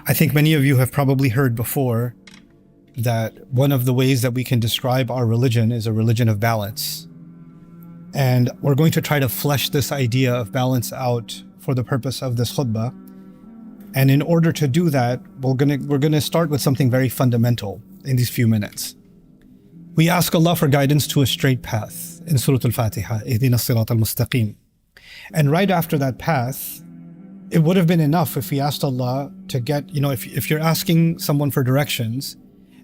I think many of you have probably heard before that one of the ways that we can describe our religion is a religion of balance. And we're going to try to flesh this idea of balance out for the purpose of this khutbah. And in order to do that, we're gonna start with something very fundamental in these few minutes. We ask Allah for guidance to a straight path in Surah Al-Fatiha, Ihdina as-Sirat al-Mustaqim. And right after that path, it would have been enough if we asked Allah to get, if you're asking someone for directions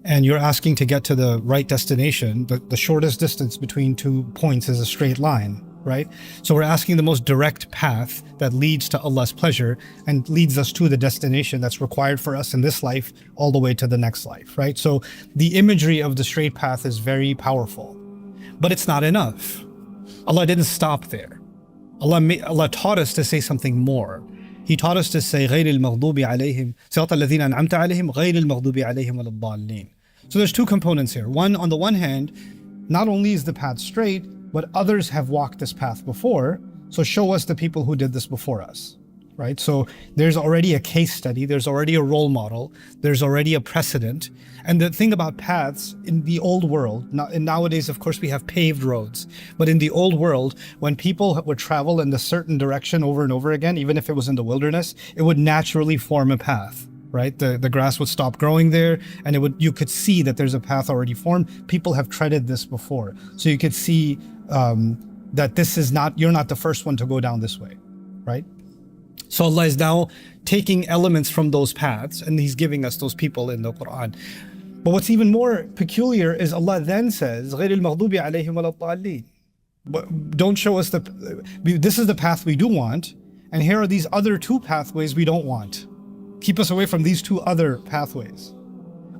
and you're asking to get to the right destination, the shortest distance between 2 points is a straight line, right? So we're asking the most direct path that leads to Allah's pleasure and leads us to the destination that's required for us in this life all the way to the next life, right? So the imagery of the straight path is very powerful, but it's not enough. Allah didn't stop there. Allah taught us to say something more. He taught us to say غير المغضوب عليهم صراط الذين أنعمت عليهم غير المغضوب عليهم ولا الضالين. So there's two components here. One, on the one hand, not only is the path straight, but others have walked this path before. So show us the people who did this before us, right? So there's already a case study, there's already a role model, there's already a precedent. And the thing about paths in the old world, and nowadays, of course, we have paved roads, but in the old world, when people would travel in a certain direction over and over again, even if it was in the wilderness, it would naturally form a path, right? The grass would stop growing there, and you could see that there's a path already formed. People have treaded this before. So you could see that you're not the first one to go down this way, right? So Allah is now taking elements from those paths, and He's giving us those people in the Quran. But what's even more peculiar is Allah then says, غير المغضوب عليهم ولا الضالين. Don't show us this is the path we do want, and here are these other two pathways we don't want. Keep us away from these two other pathways.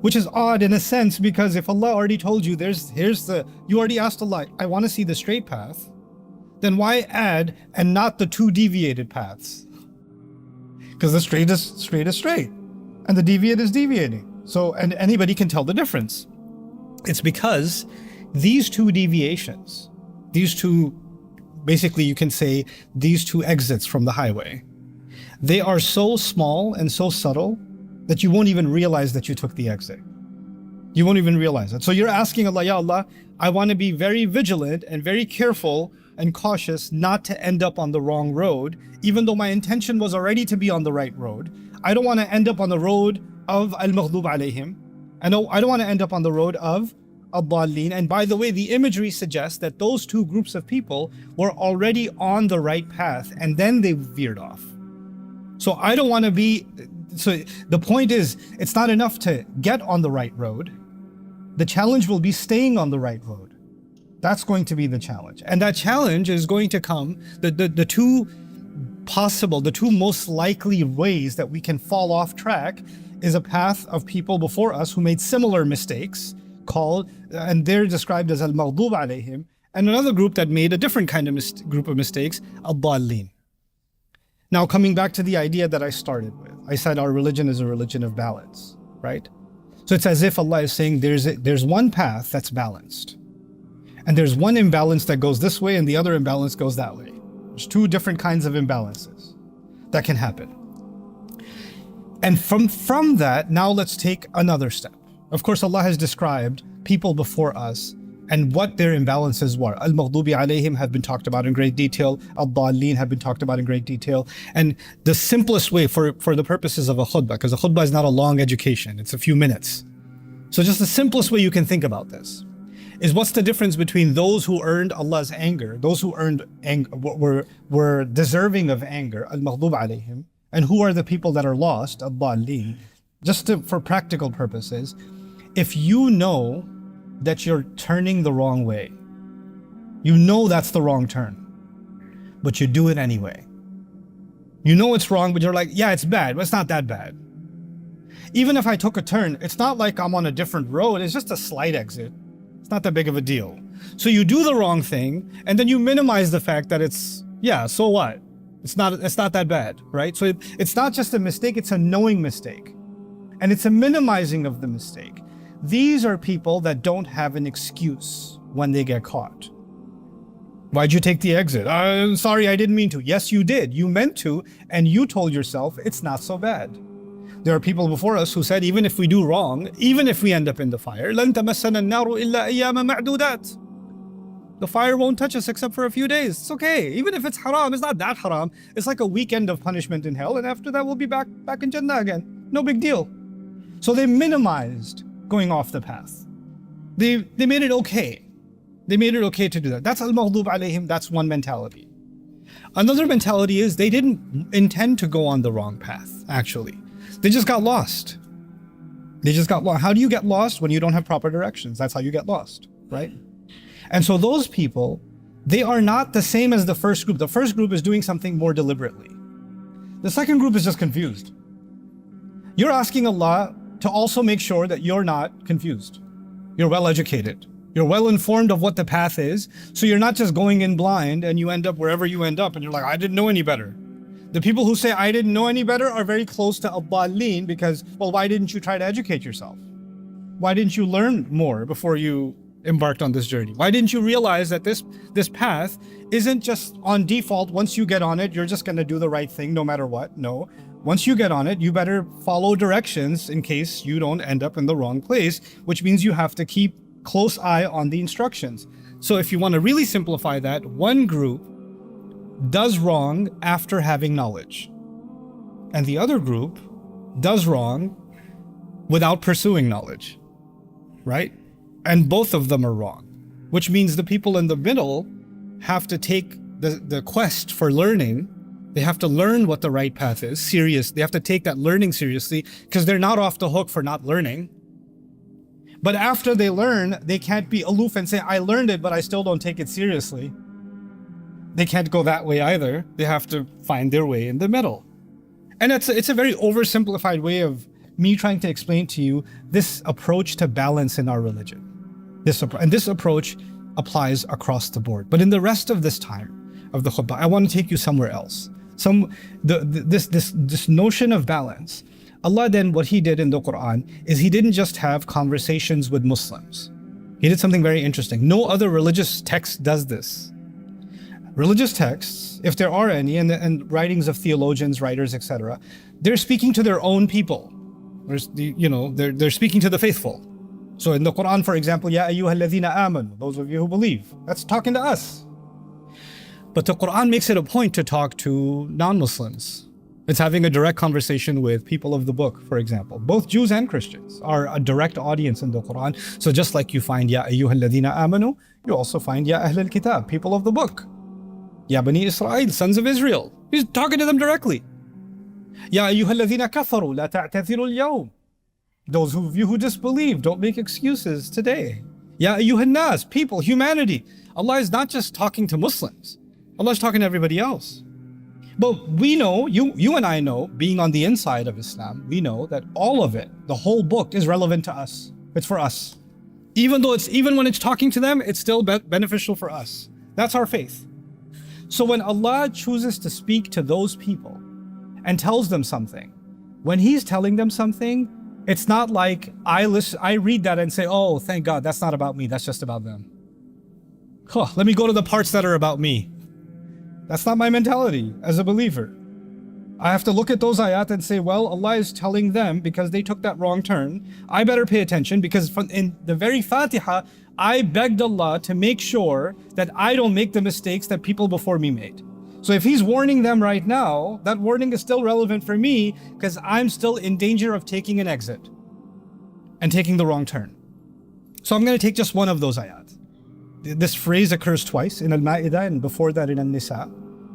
Which is odd in a sense, because if Allah already told you, you already asked Allah, I want to see the straight path, then why add and not the two deviated paths? Because the straight is straight, and the deviate is deviating. So, and anybody can tell the difference. It's because these two deviations, basically you can say these two exits from the highway, they are so small and so subtle that you won't even realize that you took the exit. You won't even realize it. So you're asking Allah, Ya Allah, I want to be very vigilant and very careful and cautious not to end up on the wrong road, even though my intention was already to be on the right road. I don't want to end up on the road of al-maghdub alayhim. I don't want to end up on the road of al-dallin. And by the way, the imagery suggests that those two groups of people were already on the right path and then they veered off. So I don't want to be, so the point is, it's not enough to get on the right road. The challenge will be staying on the right road. That's going to be the challenge. And that challenge is going to come, the two most likely ways that we can fall off track is a path of people before us who made similar mistakes and they're described as al-maghdub alayhim, and another group that made a different kind of group of mistakes, al-dallin. Now, coming back to the idea that I started with, I said our religion is a religion of balance, right? So it's as if Allah is saying there's one path that's balanced, and there's one imbalance that goes this way and the other imbalance goes that way. There's two different kinds of imbalances that can happen. And from that, now let's take another step. Of course, Allah has described people before us and what their imbalances were. Al-Maghdubi alayhim have been talked about in great detail. Al-Dallin have been talked about in great detail. And the simplest way for the purposes of a khutbah, because a khutbah is not a long education, it's a few minutes. So just the simplest way you can think about this is, what's the difference between those who earned Allah's anger, those who were deserving of anger, Al-Maghdub alayhim, and who are the people that are lost, Al-Dallin? For practical purposes, if you know that you're turning the wrong way, you know that's the wrong turn, but you do it anyway. You know it's wrong, but you're like, yeah, it's bad, but it's not that bad. Even if I took a turn, it's not like I'm on a different road, it's just a slight exit. It's not that big of a deal. So you do the wrong thing, and then you minimize the fact that so what? It's not that bad, right? So it's not just a mistake, it's a knowing mistake. And it's a minimizing of the mistake. These are people that don't have an excuse when they get caught. Why'd you take the exit? I'm sorry, I didn't mean to. Yes, you did. You meant to, and you told yourself it's not so bad. There are people before us who said, even if we do wrong, even if we end up in the fire, لَن تَمَسَّنَا النَّارُ إِلَّا أَيَّامًا مَعْدُودَاتٍ. The fire won't touch us except for a few days. It's okay. Even if it's haram, it's not that haram. It's like a weekend of punishment in hell, and after that we'll be back in Jannah again. No big deal. So they minimized going off the path. They made it okay. They made it okay to do that. That's al-maghdub alayhim. That's one mentality. Another mentality is they didn't intend to go on the wrong path, actually. They just got lost. They just got lost. How do you get lost? When you don't have proper directions. That's how you get lost, right? And so those people, they are not the same as the first group. The first group is doing something more deliberately. The second group is just confused. You're asking Allah to also make sure that you're not confused. You're well educated. You're well informed of what the path is. So you're not just going in blind and you end up wherever you end up and you're like, I didn't know any better. The people who say, I didn't know any better are very close to ad-dallin because, well, why didn't you try to educate yourself? Why didn't you learn more before you embarked on this journey? Why didn't you realize that this path isn't just on default? Once you get on it, you're just going to do the right thing no matter what? No. Once you get on it, you better follow directions in case you don't end up in the wrong place, which means you have to keep close eye on the instructions. So if you want to really simplify that, one group does wrong after having knowledge, and the other group does wrong without pursuing knowledge, right? And both of them are wrong, which means the people in the middle have to take the quest for learning. They have to learn what the right path is, serious. They have to take that learning seriously because they're not off the hook for not learning. But after they learn, they can't be aloof and say, I learned it, but I still don't take it seriously. They can't go that way either. They have to find their way in the middle. And it's a very oversimplified way of me trying to explain to you this approach to balance in our religion. This approach applies across the board. But in the rest of this time of the khutbah, I want to take you somewhere else. This notion of balance. Allah then, what He did in the Quran is He didn't just have conversations with Muslims. He did something very interesting. No other religious text does this. Religious texts, if there are any, and writings of theologians, writers, etc., they're speaking to their own people. They're speaking to the faithful. So in the Quran, for example, Ya ayyuhal ladhina amanu, those of you who believe, that's talking to us. But the Quran makes it a point to talk to non-Muslims. It's having a direct conversation with people of the book, for example. Both Jews and Christians are a direct audience in the Quran. So just like you find Ya ayyuhal ladhina amanu, you also find Ya ahlal kitab, people of the book. Ya bani Israel, sons of Israel. He's talking to them directly. Ya ayyuhal ladhina kafaru, la ta'tathiru al-yawm. Those of you who disbelieve, don't make excuses today. Ya ayyuhan nas, people, humanity. Allah is not just talking to Muslims. Allah is talking to everybody else. But we know, you and I know, being on the inside of Islam, we know that all of it, the whole book, is relevant to us. It's for us. Even when it's talking to them, it's still beneficial for us. That's our faith. So when Allah chooses to speak to those people and tells them something, when He's telling them something, it's not like I read that and say, oh, thank God, that's not about me, that's just about them. Let me go to the parts that are about me. That's not my mentality as a believer. I have to look at those ayat and say, well, Allah is telling them because they took that wrong turn. I better pay attention because in the very Fatiha, I begged Allah to make sure that I don't make the mistakes that people before me made. So if He's warning them right now, that warning is still relevant for me because I'm still in danger of taking an exit and taking the wrong turn. So I'm going to take just one of those ayat. This phrase occurs twice in Al-Ma'idah and before that in An-Nisa.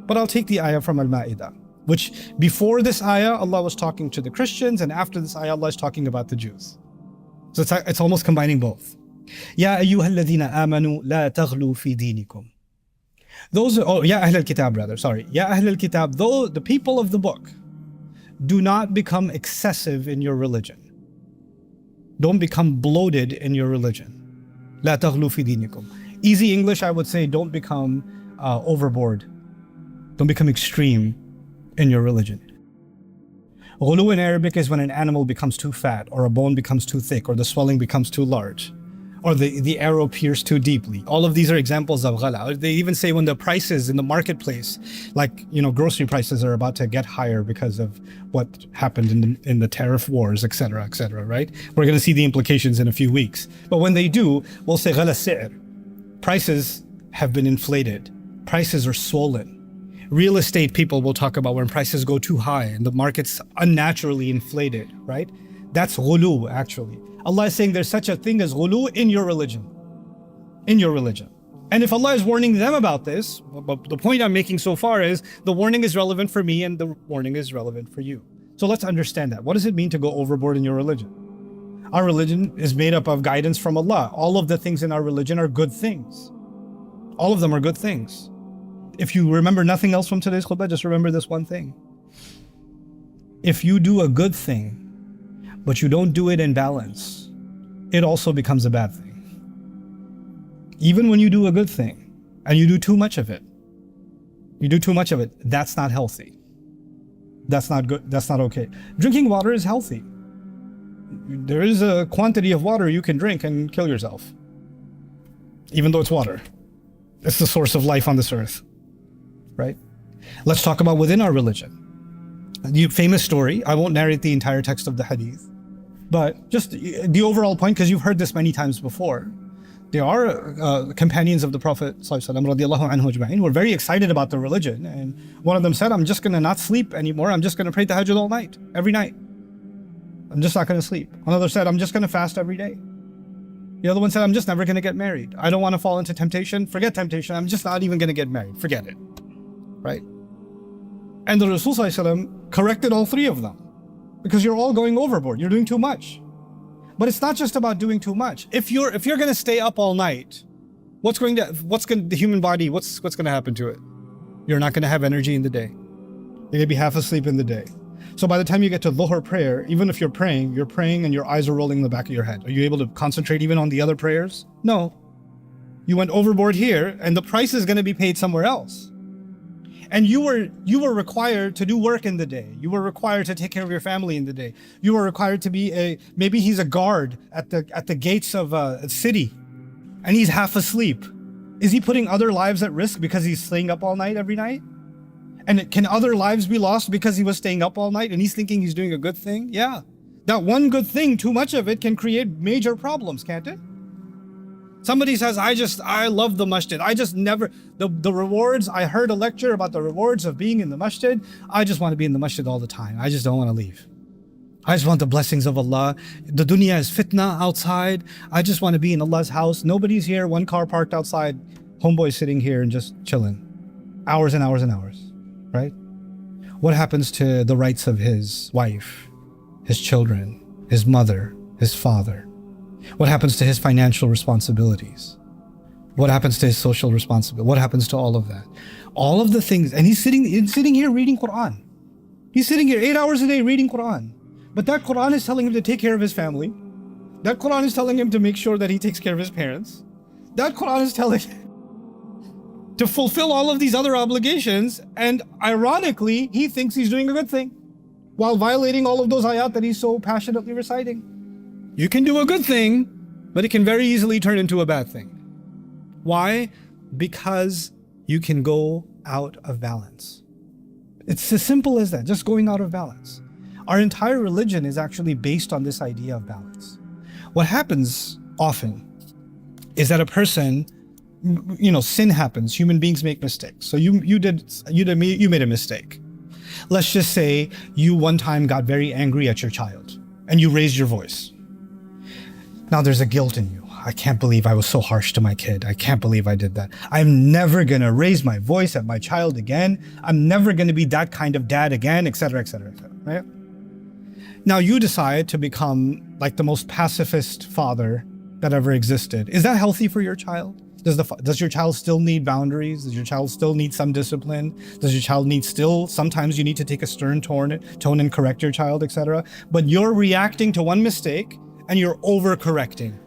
But I'll take the ayah from Al-Ma'idah, which before this ayah, Allah was talking to the Christians, and after this ayah, Allah is talking about the Jews. So it's almost combining both. Ya ayyuhal ladhina amanu la taghlu fi dinikum. Ya ahlal kitab rather, sorry. Ya ahlal kitab, though the people of the book, do not become excessive in your religion. Don't become bloated in your religion. La taghlu fi dinikum. Easy English, I would say, don't become overboard. Don't become extreme in your religion. Ghulu in Arabic is when an animal becomes too fat, or a bone becomes too thick, or the swelling becomes too large. or the arrow pierced too deeply. All of these are examples of ghala. They even say when the prices in the marketplace, like, grocery prices are about to get higher because of what happened in the tariff wars, etc., right? We're going to see the implications in a few weeks. But when they do, we'll say ghala si'r. Prices have been inflated. Prices are swollen. Real estate people will talk about when prices go too high and the market's unnaturally inflated, right? That's ghulu, actually. Allah is saying there's such a thing as ghulu in your religion. In your religion. And if Allah is warning them about this, but the point I'm making so far is the warning is relevant for me and the warning is relevant for you. So let's understand that. What does it mean to go overboard in your religion? Our religion is made up of guidance from Allah. All of the things in our religion are good things. All of them are good things. If you remember nothing else from today's khutbah, just remember this one thing. If you do a good thing, but you don't do it in balance, it also becomes a bad thing. Even when you do a good thing and you do too much of it, that's not healthy. That's not good. That's not okay. Drinking water is healthy. There is a quantity of water you can drink and kill yourself. Even though it's water. It's the source of life on this earth. Right? Let's talk about within our religion. The famous story, I won't narrate the entire text of the hadith, but just the overall point, because you've heard this many times before. There are companions of the Prophet ﷺ who were very excited about the religion, and one of them said, I'm just going to not sleep anymore, I'm just going to pray tahajjud all night, every night. I'm just not going to sleep. Another said, I'm just going to fast every day. The other one said, I'm just never going to get married. I don't want to fall into temptation. Forget temptation. I'm just not even going to get married. Forget it. Right? And the Rasul ﷺ corrected all three of them because you're all going overboard. You're doing too much. But it's not just about doing too much. If you're going to stay up all night, the human body, what's going to happen to it? You're not going to have energy in the day. You're going to be half asleep in the day. So by the time you get to Dhuhr prayer, even if you're praying and your eyes are rolling in the back of your head. Are you able to concentrate even on the other prayers? No. You went overboard here and the price is going to be paid somewhere else. And you were required to do work in the day. You were required to take care of your family in the day. You were required to be maybe he's a guard at the gates of a city and he's half asleep. Is he putting other lives at risk because he's staying up all night every night? And can other lives be lost because he was staying up all night and he's thinking he's doing a good thing? Yeah. That one good thing, too much of it can create major problems, can't it? Somebody says, I love the masjid. The rewards, I heard a lecture about the rewards of being in the masjid. I just want to be in the masjid all the time. I just don't want to leave. I just want the blessings of Allah. The dunya is fitna outside. I just want to be in Allah's house. Nobody's here. One car parked outside. Homeboy sitting here and just chilling. Hours and hours and hours. Right? What happens to the rights of his wife, his children, his mother, his father? What happens to his financial responsibilities? What happens to his social responsibility? What happens to all of that? All of the things, and he's sitting here reading Quran. He's sitting here 8 hours a day reading Quran. But that Quran is telling him to take care of his family. That Quran is telling him to make sure that he takes care of his parents. That Quran is telling him to fulfill all of these other obligations, and ironically, he thinks he's doing a good thing while violating all of those ayat that he's so passionately reciting. You can do a good thing, but it can very easily turn into a bad thing. Why? Because you can go out of balance. It's as simple as that, just going out of balance. Our entire religion is actually based on this idea of balance. What happens often is that a person, sin happens, human beings make mistakes. So you made a mistake. Let's just say you one time got very angry at your child and you raised your voice. Now there's a guilt in you. I can't believe I was so harsh to my kid. I can't believe I did that. I'm never gonna raise my voice at my child again. I'm never gonna be that kind of dad again, etc., right? Now you decide to become like the most pacifist father that ever existed. Is that healthy for your child? Does your child still need boundaries? Does your child still need some discipline? Does your child sometimes you need to take a stern tone and correct your child, etc. But you're reacting to one mistake and you're overcorrecting.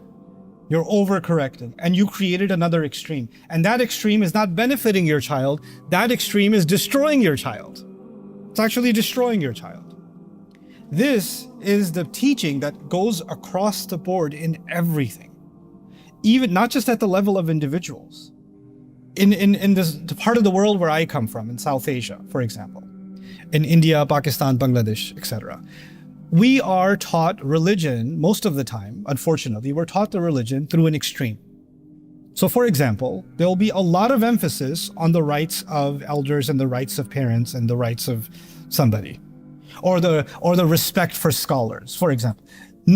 And you created another extreme. And that extreme is not benefiting your child. That extreme is destroying your child. It's actually destroying your child. This is the teaching that goes across the board in everything. even not just at the level of individuals. In this part of the world where I come from, in South Asia, for example, in India, Pakistan, Bangladesh, etc., we are taught religion most of the time, unfortunately, we're taught the religion through an extreme. So for example, there will be a lot of emphasis on the rights of elders and the rights of parents and the rights of somebody, or the respect for scholars, for example.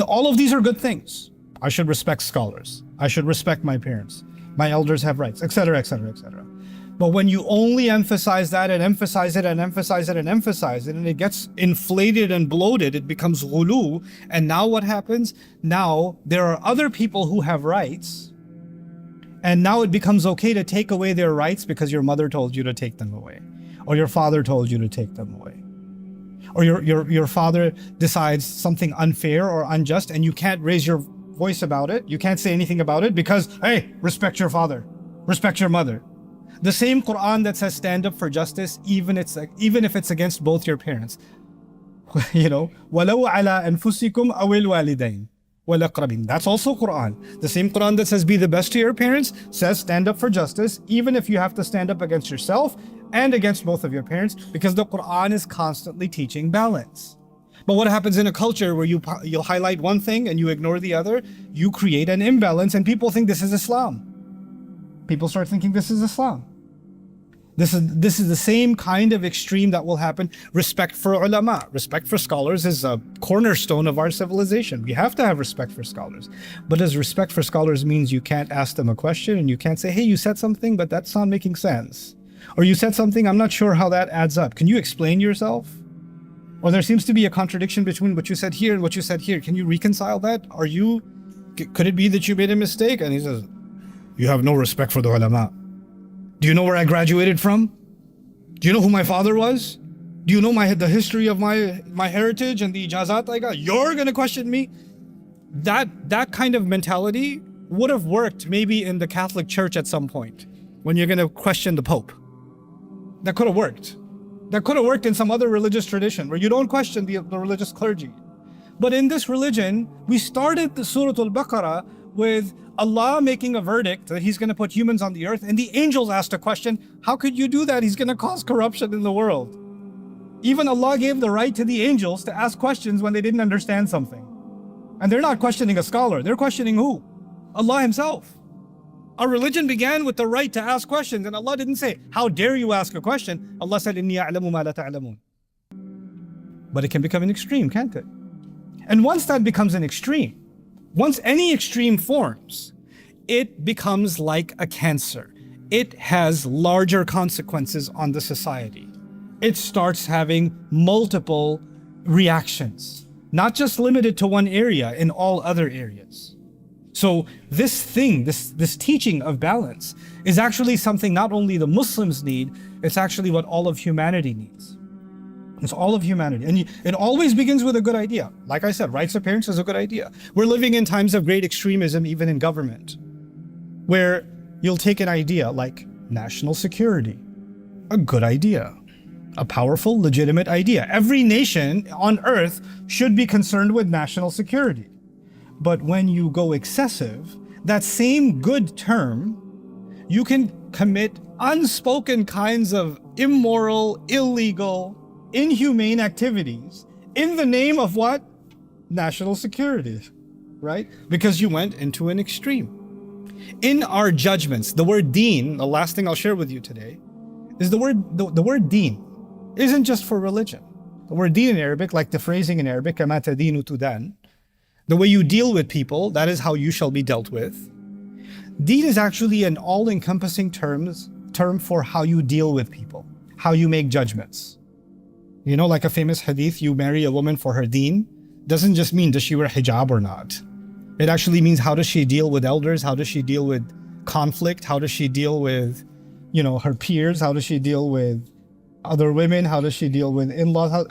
All of these are good things. I should respect scholars. I should respect my parents. My elders have rights, etc., etc., etc. But when you only emphasize that and emphasize it and emphasize it and emphasize it, and it gets inflated and bloated, it becomes ghulu. And now what happens? Now there are other people who have rights, and now it becomes okay to take away their rights because your mother told you to take them away, or your father told you to take them away, or your father decides something unfair or unjust, and you can't raise your voice about it. You can't say anything about it because, hey, respect your father, respect your mother. The same Quran that says stand up for justice, even if it's against both your parents. You know, وَلَوْ عَلَىٰ أَنفُسِكُمْ أَوِ الْوَالِدَيْنِ وَالْأَقْرَبِينَ. That's also Quran. The same Quran that says be the best to your parents says stand up for justice, even if you have to stand up against yourself and against both of your parents, because the Quran is constantly teaching balance. But what happens in a culture where you'll highlight one thing and you ignore the other? You create an imbalance, and people think this is Islam. People start thinking this is Islam. This is the same kind of extreme that will happen. Respect for ulama, respect for scholars is a cornerstone of our civilization. We have to have respect for scholars. But does respect for scholars means you can't ask them a question and you can't say, hey, you said something, but that's not making sense. Or you said something, I'm not sure how that adds up. Can you explain yourself? Or there seems to be a contradiction between what you said here and what you said here. Can you reconcile that? Could it be that you made a mistake? And he says, you have no respect for the ulama. Do you know where I graduated from? Do you know who my father was? Do you know the history of my heritage and the ijazat I got? You're gonna question me? That kind of mentality would have worked maybe in the Catholic Church at some point, when you're gonna question the Pope. That could have worked. That could have worked in some other religious tradition where you don't question the religious clergy. But in this religion, we started the Surah Al-Baqarah with Allah making a verdict that He's going to put humans on the earth, and the angels asked a question, how could you do that? He's going to cause corruption in the world. Even Allah gave the right to the angels to ask questions when they didn't understand something. And they're not questioning a scholar, they're questioning who? Allah Himself. Our religion began with the right to ask questions, and Allah didn't say, how dare you ask a question? Allah said, إِنِّي أَعْلَمُ مَا لَا تَعْلَمُونَ. But it can become an extreme, can't it? And once that becomes an extreme, once any extreme forms, it becomes like a cancer. It has larger consequences on the society. It starts having multiple reactions, not just limited to one area, in all other areas. So this teaching of balance is actually something not only the Muslims need, it's actually what all of humanity needs. It's all of humanity. And it always begins with a good idea. Like I said, rights of parents is a good idea. We're living in times of great extremism, even in government, where you'll take an idea like national security. A good idea. A powerful, legitimate idea. Every nation on earth should be concerned with national security. But when you go excessive, that same good term, you can commit unspoken kinds of immoral, illegal, inhumane activities in the name of what? National security, right? Because you went into an extreme. In our judgments, the word deen, the last thing I'll share with you today, is the word deen isn't just for religion. The word deen in Arabic, like the phrasing in Arabic, كَمَا تَدِينُ تُدَانُ, the way you deal with people, that is how you shall be dealt with. Deen is actually an all-encompassing term for how you deal with people, how you make judgments. You know, like a famous hadith, you marry a woman for her deen, doesn't just mean does she wear hijab or not. It actually means how does she deal with elders, how does she deal with conflict, how does she deal with, her peers, how does she deal with other women, how does she deal with in-laws,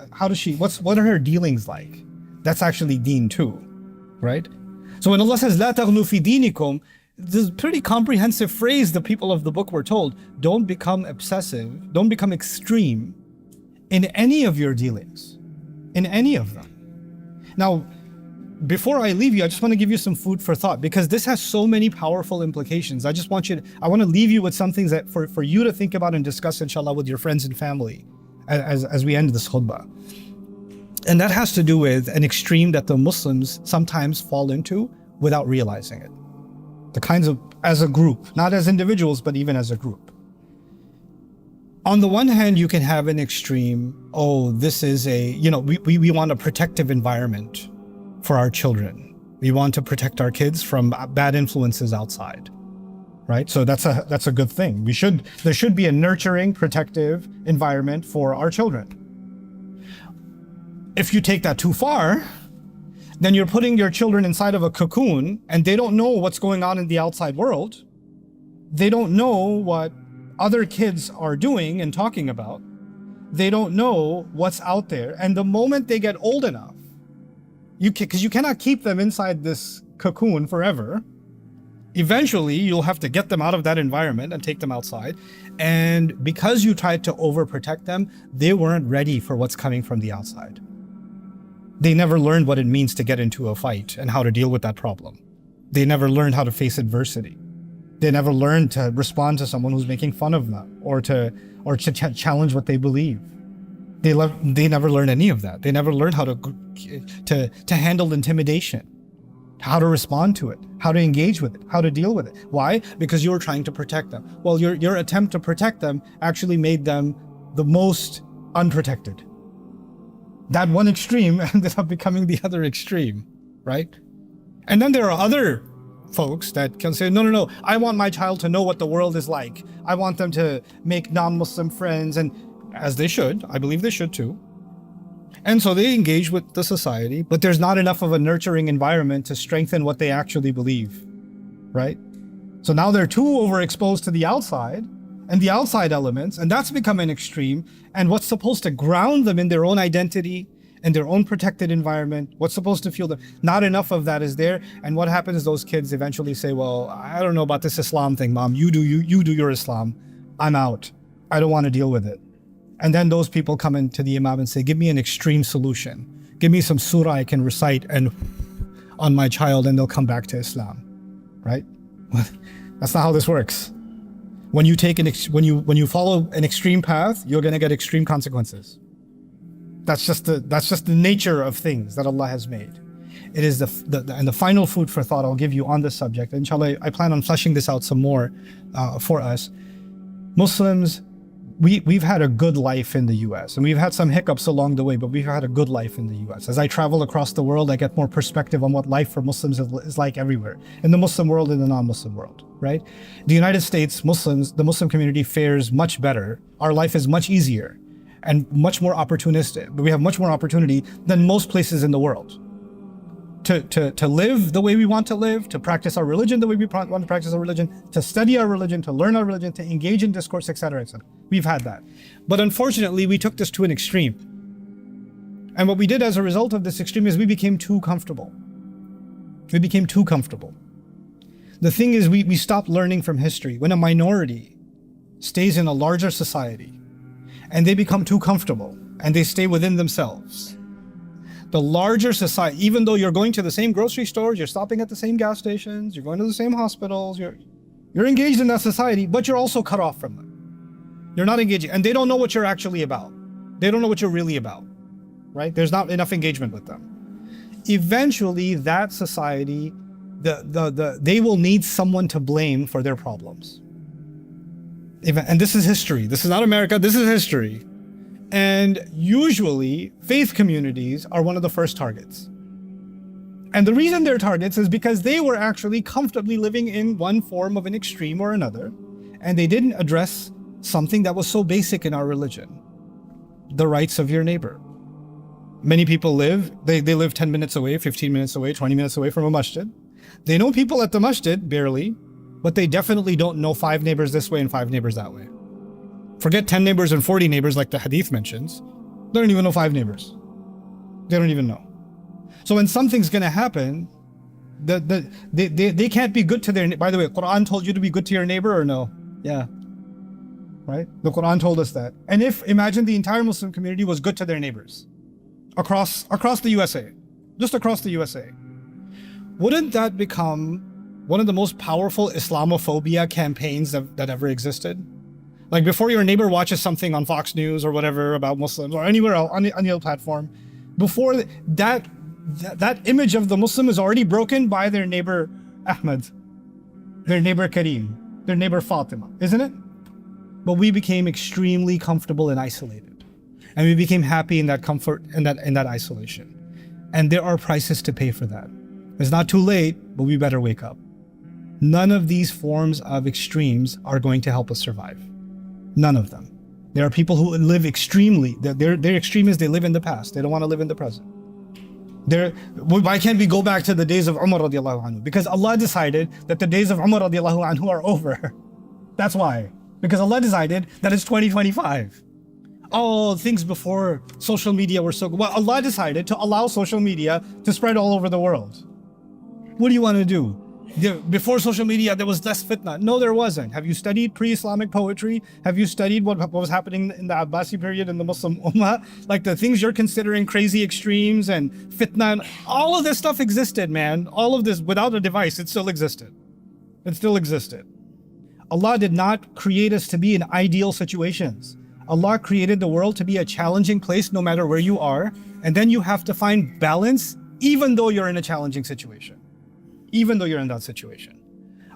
what are her dealings like? That's actually deen too, right? So when Allah says, لا تغلوا في دينكم, this is a pretty comprehensive phrase the people of the book were told. Don't become obsessive, don't become extreme in any of your dealings, in any of them. Now, before I leave you, I just want to give you some food for thought, because this has so many powerful implications. I want to leave you with some things that for you to think about and discuss, inshallah, with your friends and family as we end this khutbah. And that has to do with an extreme that the Muslims sometimes fall into without realizing it. The kinds of, as a group, not as individuals, but even as a group. On the one hand, you can have an extreme, oh, this is we want a protective environment for our children. We want to protect our kids from bad influences outside, right? So that's a good thing. There should be a nurturing, protective environment for our children. If you take that too far, then you're putting your children inside of a cocoon and they don't know what's going on in the outside world. They don't know what other kids are doing and talking about. They don't know what's out there. And the moment they get old enough, because you cannot keep them inside this cocoon forever, eventually you'll have to get them out of that environment and take them outside. And because you tried to overprotect them, they weren't ready for what's coming from the outside. They never learned what it means to get into a fight and how to deal with that problem. They never learned how to face adversity. They never learned to respond to someone who's making fun of them or to challenge what they believe. They never learned any of that. They never learned how to handle intimidation, how to respond to it, how to engage with it, how to deal with it. Why? Because you were trying to protect them. Well, your attempt to protect them actually made them the most unprotected. That one extreme ended up becoming the other extreme, right? And then there are other folks that can say, no, I want my child to know what the world is like. I want them to make non-Muslim friends, and as they should, I believe they should too. And so they engage with the society, but there's not enough of a nurturing environment to strengthen what they actually believe, right? So now they're too overexposed to the outside and the outside elements, and that's become an extreme. And what's supposed to ground them in their own identity and their own protected environment, what's supposed to fuel them, not enough of that is there. And what happens is those kids eventually say, well, I don't know about this Islam thing, Mom. You do your Islam. I'm out. I don't want to deal with it. And then those people come into the Imam and say, give me an extreme solution. Give me some surah I can recite and on my child, and they'll come back to Islam, right? That's not how this works. When you when you follow an extreme path, you're going to get extreme consequences. That's just the nature of things that Allah has made. It is the final food for thought I'll give you on this subject. Inshallah, I plan on fleshing this out some more for us. Muslims, we've had a good life in the US, and we've had some hiccups along the way, but we've had a good life in the US. As I travel across the world, I get more perspective on what life for Muslims is like everywhere, in the Muslim world and the non-Muslim world, right? The United States, Muslims, the Muslim community fares much better. Our life is much easier and much more opportunistic. We have much more opportunity than most places in the world to live the way we want to live, to practice our religion the way we want to practice our religion, to study our religion, to learn our religion, to engage in discourse, etc., etc. We've had that. But unfortunately, we took this to an extreme. And what we did as a result of this extreme is we became too comfortable. We became too comfortable. The thing is, we stopped learning from history. When a minority stays in a larger society and they become too comfortable and they stay within themselves, the larger society, even though you're going to the same grocery stores, you're stopping at the same gas stations, you're going to the same hospitals, you're engaged in that society, but you're also cut off from them. You're not engaging, and they don't know what you're actually about. They don't know what you're really about, right? There's not enough engagement with them. Eventually, that society, they will need someone to blame for their problems. And this is history. This is not America, this is history. And usually, faith communities are one of the first targets. And the reason they're targets is because they were actually comfortably living in one form of an extreme or another, and they didn't address something that was so basic in our religion: the rights of your neighbor. Many people live 10 minutes away, 15 minutes away, 20 minutes away from a masjid. They know people at the masjid, barely, but they definitely don't know 5 neighbors this way and 5 neighbors that way. Forget 10 neighbors and 40 neighbors like the hadith mentions. They don't even know 5 neighbors. They don't even know. So when something's going to happen, they can't be good to their neighbor. By the way, Quran told you to be good to your neighbor or no? Yeah. Right? The Quran told us that. And imagine the entire Muslim community was good to their neighbors across the USA, just across the USA. wouldn't that become one of the most powerful Islamophobia campaigns that ever existed? Like before your neighbor watches something on Fox News or whatever about Muslims or anywhere else on any other platform, before that image of the Muslim is already broken by their neighbor Ahmed, their neighbor Karim, their neighbor Fatima, isn't it? But we became extremely comfortable and isolated. And we became happy in that comfort and in that isolation. And there are prices to pay for that. It's not too late, but we better wake up. None of these forms of extremes are going to help us survive. None of them. There are people who live extremely, they're extremists, they live in the past. They don't want to live in the present. Why can't we go back to the days of Umar radiallahu anhu? Because Allah decided that the days of Umar radiallahu anhu are over. That's why. Because Allah decided that it's 2025. Oh, things before social media were so good. Well, Allah decided to allow social media to spread all over the world. What do you want to do? Before social media, there was less fitna. No, there wasn't. Have you studied pre-Islamic poetry? Have you studied what was happening in the Abbasi period in the Muslim Ummah? Like the things you're considering crazy extremes and fitna, and all of this stuff existed, man. All of this, without a device, it still existed. It still existed. Allah did not create us to be in ideal situations. Allah created the world to be a challenging place no matter where you are. And then you have to find balance even though you're in a challenging situation. Even though you're in that situation.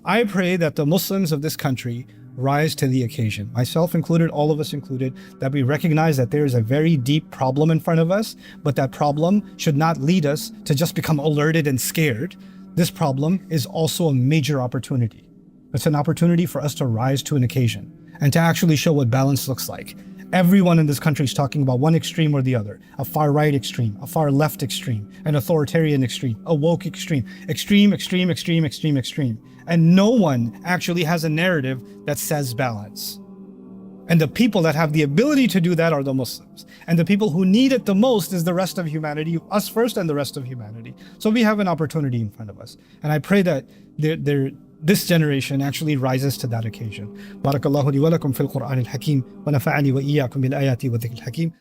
I pray that the Muslims of this country rise to the occasion, myself included, all of us included, that we recognize that there is a very deep problem in front of us, but that problem should not lead us to just become alerted and scared. This problem is also a major opportunity. It's an opportunity for us to rise to an occasion and to actually show what balance looks like. Everyone in this country is talking about one extreme or the other, a far right extreme, a far left extreme, an authoritarian extreme, a woke extreme, extreme, extreme, extreme, extreme, extreme. And no one actually has a narrative that says balance. And the people that have the ability to do that are the Muslims. And the people who need it the most is the rest of humanity, us first and the rest of humanity. So we have an opportunity in front of us. And I pray that this generation actually rises to that occasion. Barakallahu li wa lakum fil Qur'an al-Hakim wa nafa'ani wa iyyakum bil ayati wa dhikril hakim.